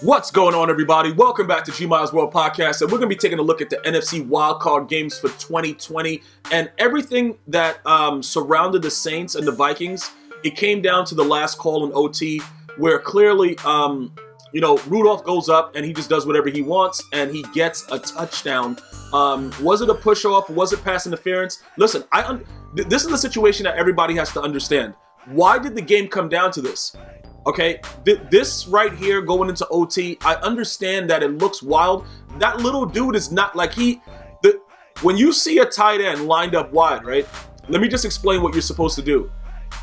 What's going on, everybody? Welcome back to GmiasWorld Podcast, and we're going to be taking a look at the NFC Wildcard games for 2020 and everything that surrounded the Saints and the Vikings. It came down to the last call in OT, where clearly, Rudolph goes up and he just does whatever he wants, and he gets a touchdown. Was it a push-off? Was it pass interference? Listen, this is the situation that everybody has to understand. Why did the game come down to this? Okay, this right here going into OT, I understand that it looks wild. That little dude is not like when you see a tight end lined up wide, right? Let me just explain what you're supposed to do.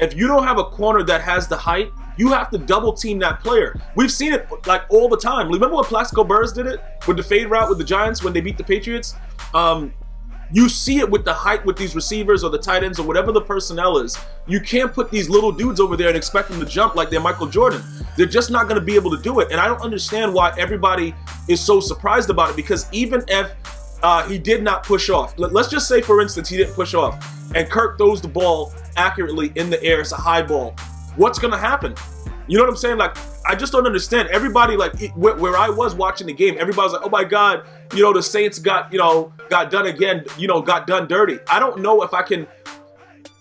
If you don't have a corner that has the height, you have to double team that player. We've seen it like all the time. Remember when Plaxico Burress did it with the fade route with the Giants when they beat the Patriots? You see it with the height with these receivers or the tight ends or whatever the personnel is. You can't put these little dudes over there and expect them to jump like they're Michael Jordan. They're just not going to be able to do it. And I don't understand why everybody is so surprised about it, because even if he did not push off, let's just say, for instance, he didn't push off and Kirk throws the ball accurately in the air, it's a high ball. What's going to happen? You know what I'm saying? Like, I just don't understand. Everybody, like, where I was watching the game, everybody was like, oh my God, the Saints got done again, got done dirty. I don't know if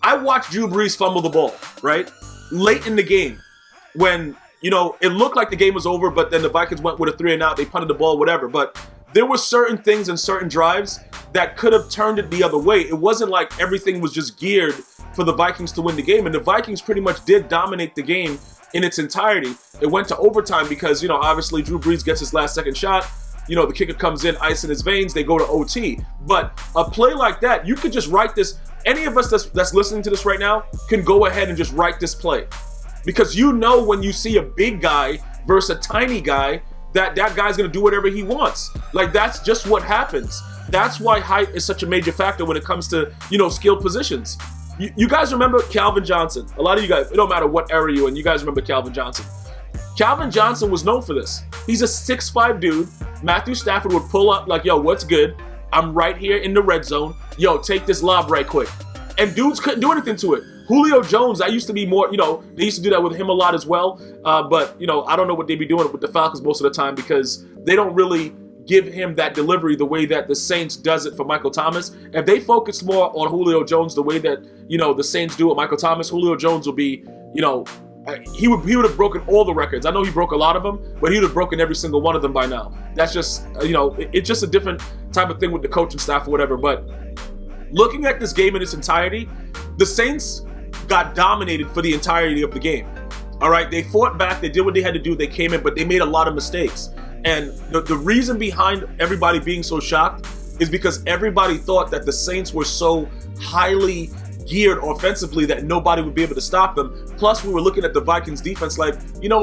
I watched Drew Brees fumble the ball, right? Late in the game when, it looked like the game was over, but then the Vikings went with a 3-and-out, they punted the ball, whatever. But there were certain things and certain drives that could have turned it the other way. It wasn't like everything was just geared for the Vikings to win the game. And the Vikings pretty much did dominate the game in its entirety. It went to overtime because, obviously Drew Brees gets his last second shot. The kicker comes in, ice in his veins, they go to OT. But a play like that, you could just write this. Any of us that's listening to this right now can go ahead and just write this play. Because when you see a big guy versus a tiny guy, that guy's going to do whatever he wants. Like, that's just what happens. That's why height is such a major factor when it comes to, skilled positions. You guys remember Calvin Johnson? A lot of you guys, it don't matter what era you're in, you guys remember Calvin Johnson. Calvin Johnson was known for this. He's a 6'5" dude. Matthew Stafford would pull up like, yo, what's good? I'm right here in the red zone. Yo, take this lob right quick. And dudes couldn't do anything to it. Julio Jones, that used to be more, they used to do that with him a lot as well. But I don't know what they'd be doing with the Falcons most of the time, because they don't really give him that delivery the way that the Saints does it for Michael Thomas. If they focused more on Julio Jones the way that, the Saints do with Michael Thomas, Julio Jones will be, he would have broken all the records. I know he broke a lot of them, but he would have broken every single one of them by now. That's just, it's just a different type of thing with the coaching staff or whatever. But looking at this game in its entirety, the Saints got dominated for the entirety of the game. All right, they fought back, they did what they had to do, they came in, but they made a lot of mistakes. And the reason behind everybody being so shocked is because everybody thought that the Saints were so highly geared offensively that nobody would be able to stop them. Plus, we were looking at the Vikings defense like,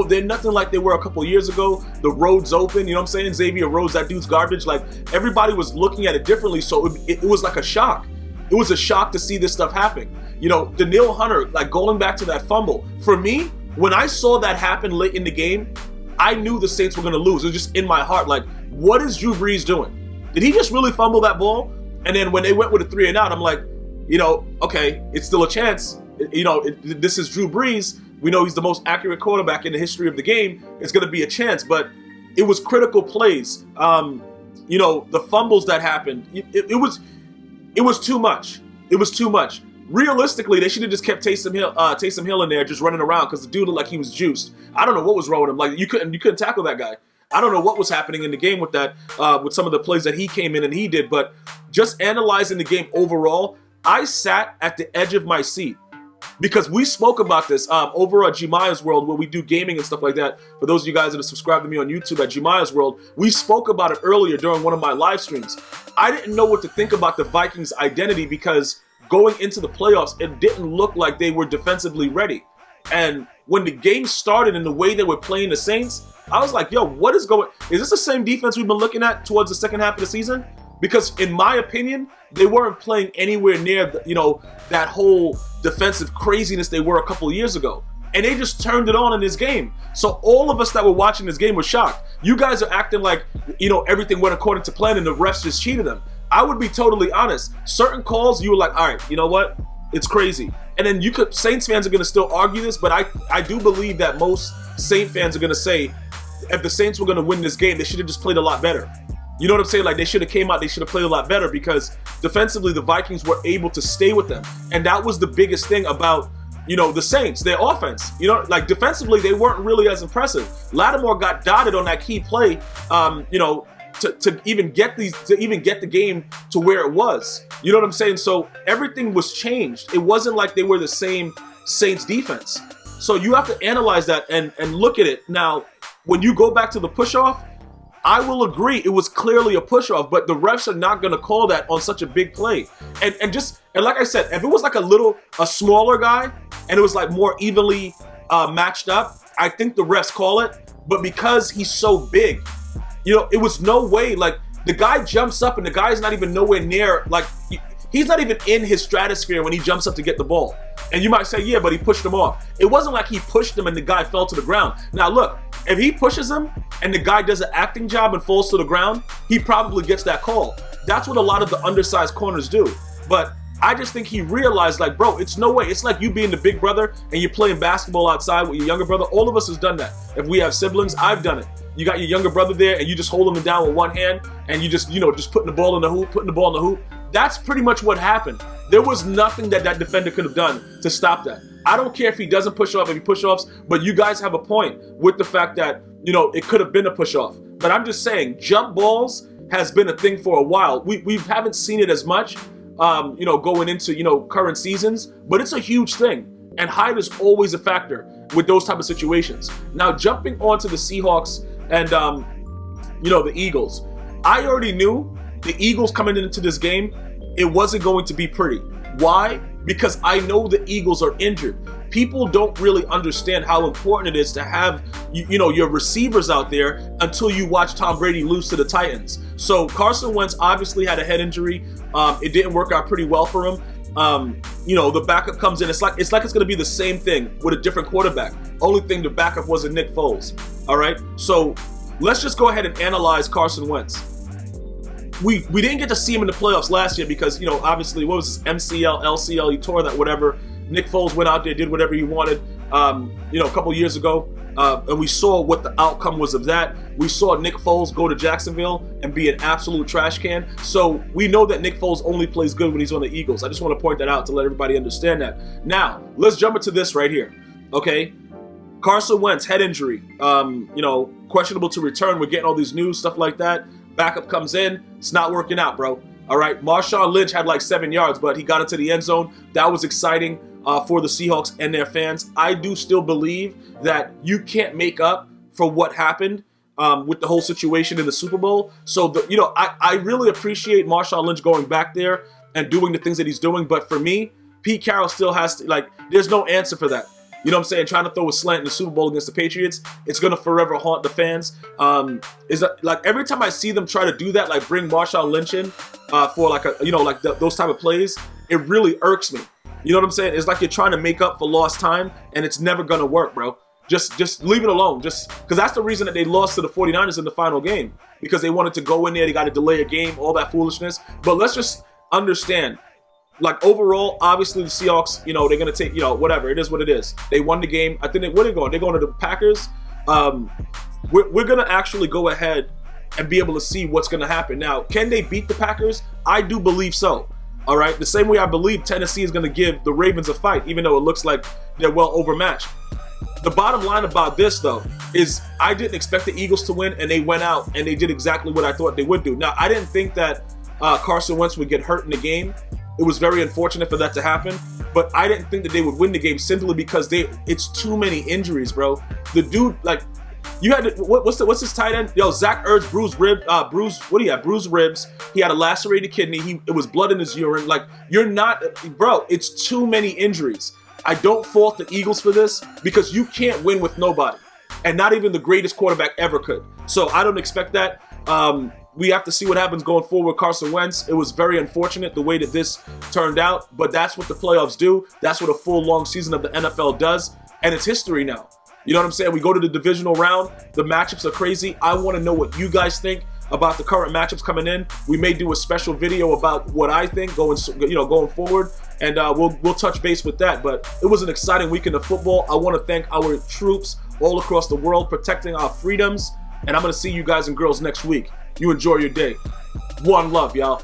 they're nothing like they were a couple years ago. The road's open, you know what I'm saying? Xavier Rhodes, that dude's garbage. Like, everybody was looking at it differently, so it was like a shock. It was a shock to see this stuff happen. Danielle Hunter, like, going back to that fumble. For me, when I saw that happen late in the game, I knew the Saints were going to lose. It was just in my heart, like, what is Drew Brees doing? Did he just really fumble that ball? And then when they went with a 3-and-out, I'm like, okay, it's still a chance. This is Drew Brees. We know he's the most accurate quarterback in the history of the game. It's going to be a chance, but it was critical plays. The fumbles that happened, it was too much. It was too much. Realistically, they should have just kept Taysom Hill in there just running around, because the dude looked like he was juiced. I don't know what was wrong with him. Like, you couldn't tackle that guy. I don't know what was happening in the game with that, with some of the plays that he came in and he did. But just analyzing the game overall, I sat at the edge of my seat, because we spoke about this over at GmiasWorld, where we do gaming and stuff like that. For those of you guys that have subscribed to me on YouTube at GmiasWorld, we spoke about it earlier during one of my live streams. I didn't know what to think about the Vikings' identity, because going into the playoffs, it didn't look like they were defensively ready. And when the game started and the way they were playing the Saints, I was like, yo, is this the same defense we've been looking at towards the second half of the season? Because in my opinion, they weren't playing anywhere near, that whole defensive craziness they were a couple of years ago. And they just turned it on in this game. So all of us that were watching this game were shocked. You guys are acting like, everything went according to plan and the refs just cheated them. I would be totally honest. Certain calls, you were like, all right, you know what? It's crazy. And then Saints fans are going to still argue this, but I do believe that most Saint fans are going to say, if the Saints were going to win this game, they should have just played a lot better. You know what I'm saying? Like, they should have came out, they should have played a lot better, because defensively the Vikings were able to stay with them. And that was the biggest thing about, you know, the Saints, their offense. You know, like, defensively they weren't really as impressive. Lattimore got dotted on that key play, you know, to even get the game to where it was. You know what I'm saying? So everything was changed. It wasn't like they were the same Saints defense. So you have to analyze that and look at it. Now, when you go back to the push-off, I will agree it was clearly a push-off, but the refs are not going to call that on such a big play. And like I said, if it was like a smaller guy and it was like more evenly matched up, I think the refs call it. But because he's so big, you know, it was no way. Like, the guy jumps up and the guy's not even nowhere near, like, he's not even in his stratosphere when he jumps up to get the ball. And you might say, yeah, but he pushed him off. It wasn't like he pushed him and the guy fell to the ground. Now, look, if he pushes him and the guy does an acting job and falls to the ground, he probably gets that call. That's what a lot of the undersized corners do. But I just think he realized, like, bro, it's no way. It's like you being the big brother and you're playing basketball outside with your younger brother. All of us has done that. If we have siblings, I've done it. You got your younger brother there and you just holding him down with one hand and you just, you know, just putting the ball in the hoop. That's pretty much what happened. There was nothing that defender could have done to stop that. I don't care if he doesn't push off, if he push offs, but you guys have a point with the fact that, you know, it could have been a push off. But I'm just saying, jump balls has been a thing for a while. We haven't seen it as much, you know, going into, you know, current seasons, but it's a huge thing. And height is always a factor with those type of situations. Now, jumping onto the Seahawks and, you know, the Eagles, I already knew the Eagles coming into this game, it wasn't going to be pretty. Why? Because I know the Eagles are injured. People don't really understand how important it is to have, you know, your receivers out there until you watch Tom Brady lose to the Titans. So Carson Wentz obviously had a head injury. It didn't work out pretty well for him. You know, the backup comes in. It's like it's going to be the same thing with a different quarterback. Only thing, the backup wasn't Nick Foles. All right. So let's just go ahead and analyze Carson Wentz. We didn't get to see him in the playoffs last year because, you know, obviously, what was this, MCL, LCL, he tore that, whatever. Nick Foles went out there, did whatever he wanted, you know, a couple years ago. And we saw what the outcome was of that. We saw Nick Foles go to Jacksonville and be an absolute trash can. So we know that Nick Foles only plays good when he's on the Eagles. I just want to point that out to let everybody understand that. Now, let's jump into this right here, okay? Carson Wentz, head injury, you know, questionable to return. We're getting all these news, stuff like that. Backup comes in, it's not working out, bro. All right, Marshawn Lynch had like 7 yards, but he got into the end zone. That was exciting for the Seahawks and their fans. I do still believe that you can't make up for what happened with the whole situation in the Super Bowl. So, you know, I really appreciate Marshawn Lynch going back there and doing the things that he's doing. But for me, Pete Carroll still has to, like, there's no answer for that. You know what I'm saying? Trying to throw a slant in the Super Bowl against the Patriots, it's going to forever haunt the fans. Is that, like, every time I see them try to do that, like bring Marshawn Lynch in for like a, you know, like those type of plays, it really irks me. You know what I'm saying? It's like you're trying to make up for lost time, and it's never going to work, bro. Just leave it alone. Just because that's the reason that they lost to the 49ers in the final game, because they wanted to go in there, they got to delay a game, all that foolishness. But let's just understand. Like, overall, obviously the Seahawks, you know, they're going to take, you know, whatever. It is what it is. They won the game. I think where are they going? They're going to the Packers. We're going to actually go ahead and be able to see what's going to happen. Now, can they beat the Packers? I do believe so. All right. The same way I believe Tennessee is going to give the Ravens a fight, even though it looks like they're well overmatched. The bottom line about this, though, is I didn't expect the Eagles to win, and they went out and they did exactly what I thought they would do. Now, I didn't think that Carson Wentz would get hurt in the game. It was very unfortunate for that to happen, but I didn't think that they would win the game simply because it's too many injuries, bro. The dude, like, you had to, what's his tight end? Yo, Zach Ertz bruised ribs. He had a lacerated kidney. It was blood in his urine. Like, bro, it's too many injuries. I don't fault the Eagles for this because you can't win with nobody, and not even the greatest quarterback ever could. So I don't expect that. We have to see what happens going forward with Carson Wentz. It was very unfortunate the way that this turned out, but that's what the playoffs do. That's what a full, long season of the NFL does, and it's history now. You know what I'm saying? We go to the divisional round. The matchups are crazy. I want to know what you guys think about the current matchups coming in. We may do a special video about what I think going forward, and we'll touch base with that. But it was an exciting weekend of football. I want to thank our troops all across the world, protecting our freedoms. And I'm going to see you guys and girls next week. You enjoy your day. One love, y'all.